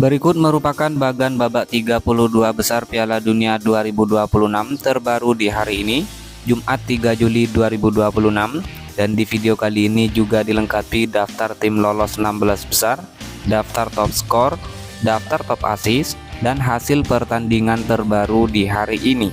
Berikut merupakan bagan babak 32 besar Piala Dunia 2026 terbaru di hari ini, Jumat 3 Juli 2026. Dan di video kali ini juga dilengkapi daftar tim lolos 16 besar, daftar top skor, daftar top assist, dan hasil pertandingan terbaru di hari ini.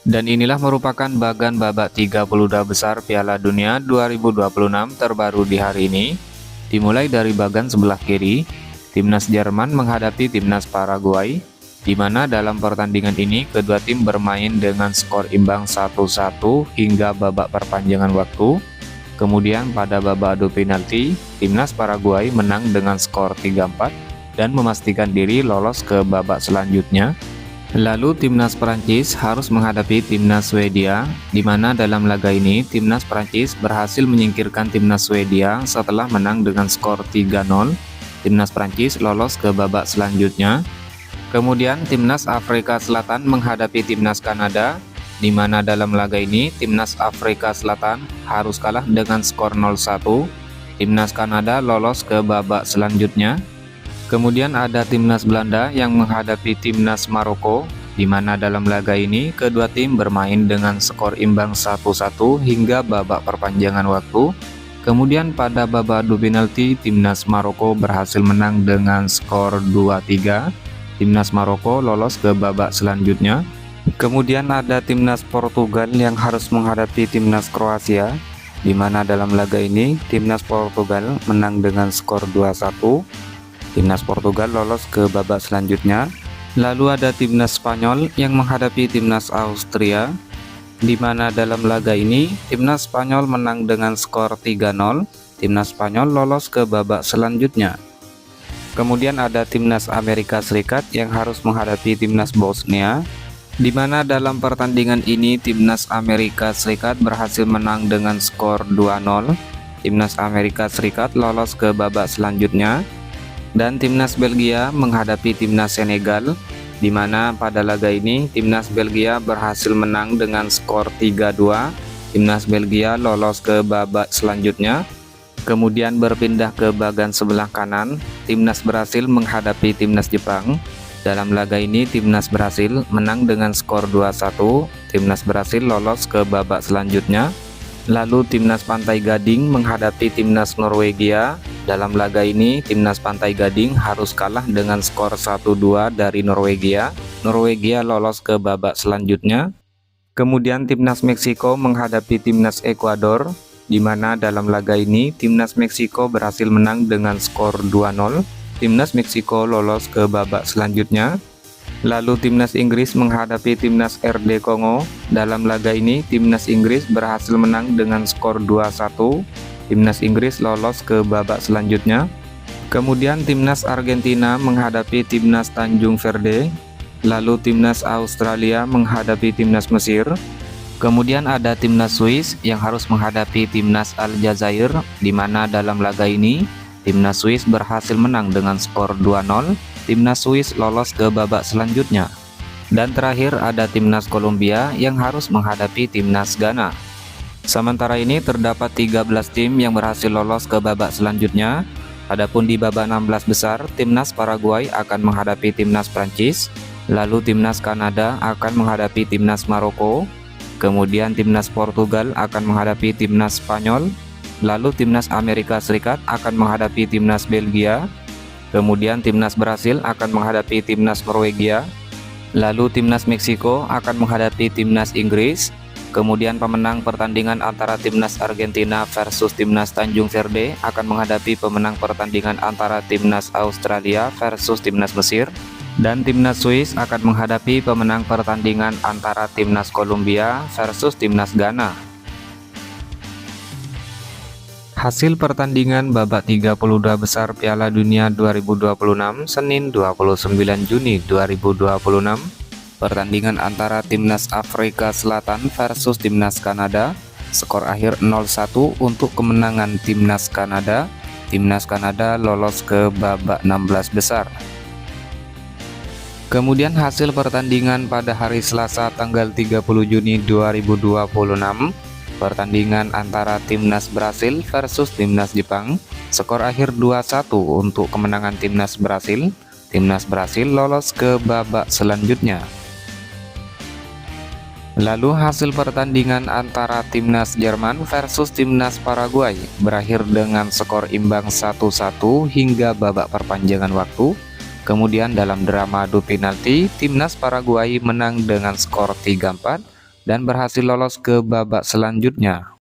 Dan inilah merupakan bagan babak 32 besar Piala Dunia 2026 terbaru di hari ini. Dimulai dari bagan sebelah kiri, timnas Jerman menghadapi timnas Paraguay, di mana dalam pertandingan ini kedua tim bermain dengan skor imbang 1-1 hingga babak perpanjangan waktu. Kemudian pada babak adu penalti, timnas Paraguay menang dengan skor 3-4 dan memastikan diri lolos ke babak selanjutnya. Lalu timnas Prancis harus menghadapi timnas Swedia, di mana dalam laga ini timnas Prancis berhasil menyingkirkan timnas Swedia setelah menang dengan skor 3-0. Timnas Prancis lolos ke babak selanjutnya. Kemudian timnas Afrika Selatan menghadapi timnas Kanada, di mana dalam laga ini timnas Afrika Selatan harus kalah dengan skor 0-1. Timnas Kanada lolos ke babak selanjutnya. Kemudian ada timnas Belanda yang menghadapi timnas Maroko, di mana dalam laga ini kedua tim bermain dengan skor imbang 1-1 hingga babak perpanjangan waktu. Kemudian pada babak adu penalti, timnas Maroko berhasil menang dengan skor 2-3. Timnas Maroko lolos ke babak selanjutnya. Kemudian ada timnas Portugal yang harus menghadapi timnas Kroasia, di mana dalam laga ini timnas Portugal menang dengan skor 2-1. Timnas Portugal lolos ke babak selanjutnya. Lalu ada timnas Spanyol yang menghadapi timnas Austria, di mana dalam laga ini timnas Spanyol menang dengan skor 3-0. Timnas Spanyol lolos ke babak selanjutnya. Kemudian ada timnas Amerika Serikat yang harus menghadapi timnas Bosnia, di mana dalam pertandingan ini timnas Amerika Serikat berhasil menang dengan skor 2-0. Timnas Amerika Serikat lolos ke babak selanjutnya. Dan timnas Belgia menghadapi timnas Senegal, di mana pada laga ini timnas Belgia berhasil menang dengan skor 3-2. Timnas Belgia lolos ke babak selanjutnya. Kemudian berpindah ke bagan sebelah kanan, timnas Brasil menghadapi timnas Jepang. Dalam laga ini timnas Brasil menang dengan skor 2-1. Timnas Brasil lolos ke babak selanjutnya. Lalu timnas Pantai Gading menghadapi timnas Norwegia. Dalam laga ini timnas Pantai Gading harus kalah dengan skor 1-2 dari Norwegia. Norwegia lolos ke babak selanjutnya. Kemudian timnas Meksiko menghadapi timnas Ekuador, di mana dalam laga ini timnas Meksiko berhasil menang dengan skor 2-0. Timnas Meksiko lolos ke babak selanjutnya. Lalu timnas Inggris menghadapi timnas RD Kongo. Dalam laga ini timnas Inggris berhasil menang dengan skor 2-1. Timnas Inggris lolos ke babak selanjutnya. Kemudian timnas Argentina menghadapi timnas Tanjung Verde. Lalu timnas Australia menghadapi timnas Mesir. Kemudian ada timnas Swiss yang harus menghadapi timnas Aljazair, di mana dalam laga ini timnas Swiss berhasil menang dengan skor 2-0. Timnas Swiss lolos ke babak selanjutnya. Dan terakhir ada timnas Kolombia yang harus menghadapi timnas Ghana. Sementara ini terdapat 13 tim yang berhasil lolos ke babak selanjutnya. Adapun di babak 16 besar, timnas Paraguay akan menghadapi timnas Prancis. Lalu timnas Kanada akan menghadapi timnas Maroko. Kemudian timnas Portugal akan menghadapi timnas Spanyol. Lalu timnas Amerika Serikat akan menghadapi timnas Belgia. Kemudian timnas Brasil akan menghadapi timnas Norwegia. Lalu timnas Meksiko akan menghadapi timnas Inggris. Kemudian pemenang pertandingan antara timnas Argentina versus timnas Tanjung Verde akan menghadapi pemenang pertandingan antara timnas Australia versus timnas Mesir. Dan timnas Swiss akan menghadapi pemenang pertandingan antara timnas Kolombia versus timnas Ghana. Hasil pertandingan babak 32 besar Piala Dunia 2026 Senin 29 Juni 2026. Pertandingan antara timnas Afrika Selatan versus timnas Kanada. Skor akhir 0-1 untuk kemenangan timnas Kanada. Timnas Kanada lolos ke babak 16 besar. Kemudian hasil pertandingan pada hari Selasa tanggal 30 Juni 2026, pertandingan antara Timnas Brasil versus Timnas Jepang, skor akhir 2-1 untuk kemenangan Timnas Brasil. Timnas Brasil lolos ke babak selanjutnya. Lalu hasil pertandingan antara Timnas Jerman versus Timnas Paraguay berakhir dengan skor imbang 1-1 hingga babak perpanjangan waktu. Kemudian dalam drama adu penalti, Timnas Paraguay menang dengan skor 3-4 dan berhasil lolos ke babak selanjutnya.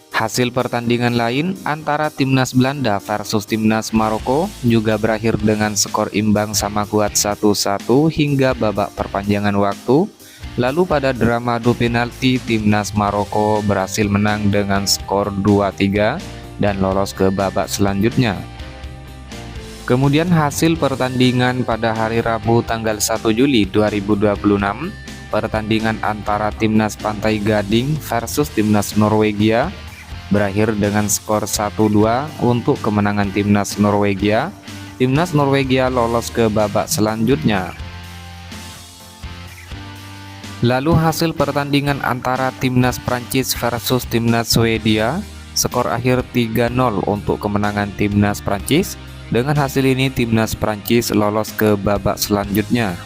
Hasil pertandingan lain antara Timnas Belanda versus Timnas Maroko juga berakhir dengan skor imbang sama kuat 1-1 hingga babak perpanjangan waktu. Lalu pada drama adu penalti, Timnas Maroko berhasil menang dengan skor 2-3 dan lolos ke babak selanjutnya. Kemudian hasil pertandingan pada hari Rabu tanggal 1 Juli 2026, pertandingan antara Timnas Pantai Gading versus Timnas Norwegia berakhir dengan skor 1-2 untuk kemenangan Timnas Norwegia. Timnas Norwegia lolos ke babak selanjutnya. Lalu hasil pertandingan antara Timnas Prancis versus Timnas Swedia, skor akhir 3-0 untuk kemenangan Timnas Prancis. Dengan hasil ini Timnas Prancis lolos ke babak selanjutnya.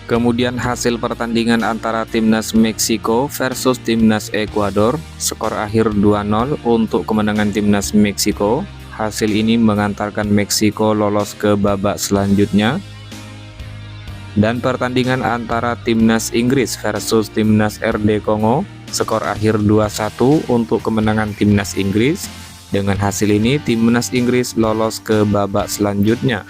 Kemudian hasil pertandingan antara Timnas Meksiko versus Timnas Ekuador, skor akhir 2-0 untuk kemenangan Timnas Meksiko. Hasil ini mengantarkan Meksiko lolos ke babak selanjutnya. Dan pertandingan antara Timnas Inggris versus Timnas RD Kongo, skor akhir 2-1 untuk kemenangan Timnas Inggris. Dengan hasil ini Timnas Inggris lolos ke babak selanjutnya.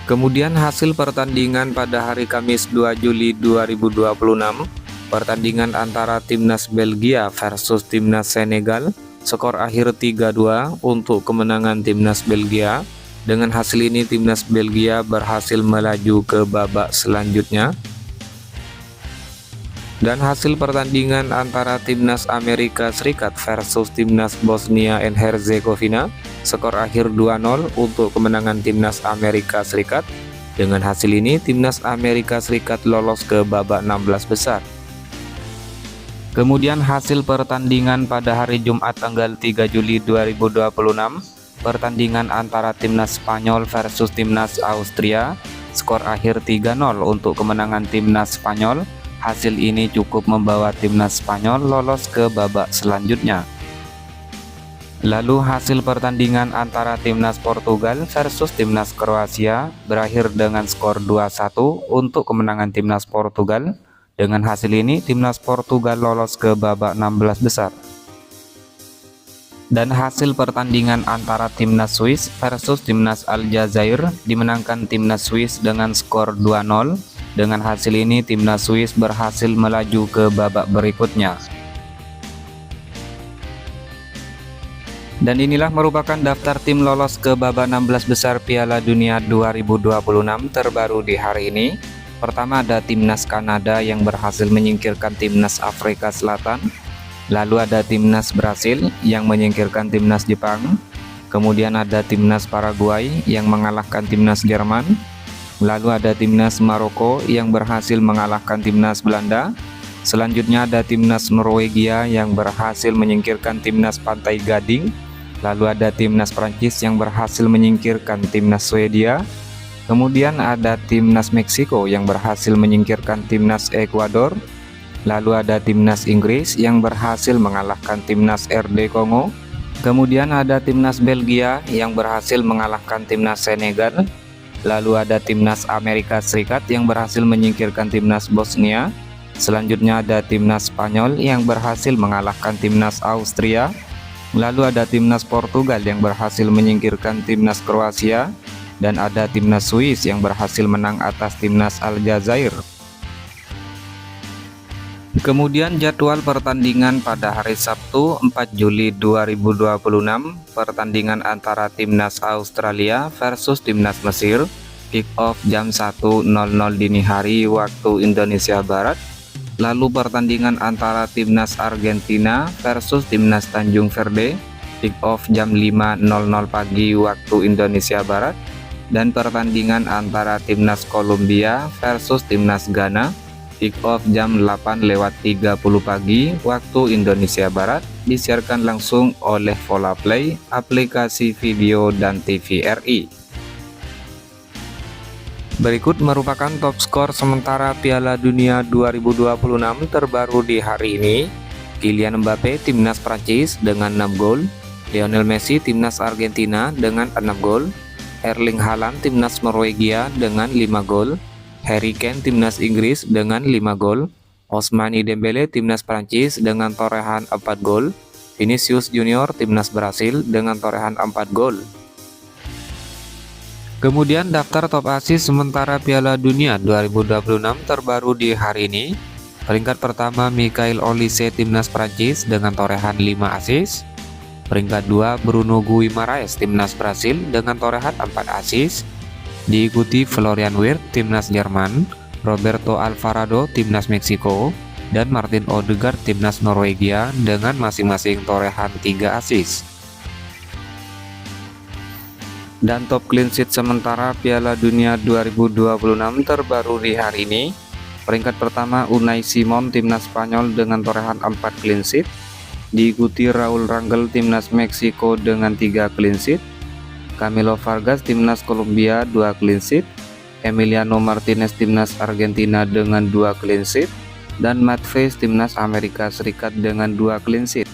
Kemudian hasil pertandingan pada hari Kamis 2 Juli 2026, pertandingan antara Timnas Belgia versus Timnas Senegal, skor akhir 3-2 untuk kemenangan Timnas Belgia. Dengan hasil ini Timnas Belgia berhasil melaju ke babak selanjutnya. Dan hasil pertandingan antara Timnas Amerika Serikat versus Timnas Bosnia and Herzegovina, skor akhir 2-0 untuk kemenangan Timnas Amerika Serikat. Dengan hasil ini Timnas Amerika Serikat lolos ke babak 16 besar. Kemudian hasil pertandingan pada hari Jumat tanggal 3 Juli 2026, pertandingan antara Timnas Spanyol versus Timnas Austria, skor akhir 3-0 untuk kemenangan Timnas Spanyol. Hasil ini cukup membawa Timnas Spanyol lolos ke babak selanjutnya. Lalu hasil pertandingan antara Timnas Portugal versus Timnas Kroasia berakhir dengan skor 2-1 untuk kemenangan Timnas Portugal. Dengan hasil ini Timnas Portugal lolos ke babak 16 besar. Dan hasil pertandingan antara Timnas Swiss versus Timnas Aljazair dimenangkan Timnas Swiss dengan skor 2-0. Dengan hasil ini Timnas Swiss berhasil melaju ke babak berikutnya. Dan inilah merupakan daftar tim lolos ke babak 16 besar Piala Dunia 2026 terbaru di hari ini. Pertama ada Timnas Kanada yang berhasil menyingkirkan Timnas Afrika Selatan. Lalu ada Timnas Brasil yang menyingkirkan Timnas Jepang. Kemudian ada Timnas Paraguay yang mengalahkan Timnas Jerman. Lalu ada Timnas Maroko yang berhasil mengalahkan Timnas Belanda. Selanjutnya ada Timnas Norwegia yang berhasil menyingkirkan Timnas Pantai Gading. Lalu ada Timnas Prancis yang berhasil menyingkirkan Timnas Swedia. Kemudian ada Timnas Meksiko yang berhasil menyingkirkan Timnas Ekuador. Lalu ada Timnas Inggris yang berhasil mengalahkan Timnas RD Kongo. Kemudian ada Timnas Belgia yang berhasil mengalahkan Timnas Senegal. Lalu ada Timnas Amerika Serikat yang berhasil menyingkirkan Timnas Bosnia. Selanjutnya ada Timnas Spanyol yang berhasil mengalahkan Timnas Austria. Lalu ada Timnas Portugal yang berhasil menyingkirkan Timnas Kroasia. Dan ada Timnas Swiss yang berhasil menang atas Timnas Aljazair. Kemudian jadwal pertandingan pada hari Sabtu 4 Juli 2026, pertandingan antara Timnas Australia versus Timnas Mesir, kick off jam 1.00 dini hari waktu Indonesia Barat. Lalu pertandingan antara Timnas Argentina versus Timnas Tanjung Verde, kick off jam 5.00 pagi waktu Indonesia Barat, dan pertandingan antara Timnas Kolombia versus Timnas Ghana kick off jam 8.30 pagi waktu Indonesia Barat, disiarkan langsung oleh Volaplay, aplikasi video dan TVRI. Berikut merupakan top skor sementara Piala Dunia 2026 terbaru di hari ini. Kylian Mbappe Timnas Prancis dengan 6 gol, Lionel Messi Timnas Argentina dengan 6 gol, Erling Haaland Timnas Norwegia dengan 5 gol, Harry Kane Timnas Inggris dengan 5 gol, Ousmane Dembele Timnas Prancis dengan torehan 4 gol, Vinicius Junior Timnas Brasil dengan torehan 4 gol. Kemudian daftar top assist sementara Piala Dunia 2026 terbaru di hari ini. Peringkat pertama Michael Olise Timnas Prancis dengan torehan 5 assist. Peringkat 2 Bruno Guimaraes Timnas Brasil dengan torehan 4 assist. Diikuti Florian Wirtz Timnas Jerman, Roberto Alvarado Timnas Meksiko, dan Martin Odegaard Timnas Norwegia dengan masing-masing torehan 3 assist. Dan top clean sheet sementara Piala Dunia 2026 terbaru di hari ini. Peringkat pertama Unai Simon Timnas Spanyol dengan torehan 4 clean sheet. Diikuti Raul Rangel Timnas Meksiko dengan 3 clean sheet. Camilo Vargas Timnas Kolombia 2 clean sheet. Emiliano Martinez Timnas Argentina dengan 2 clean sheet. Dan Matt Faes Timnas Amerika Serikat dengan 2 clean sheet.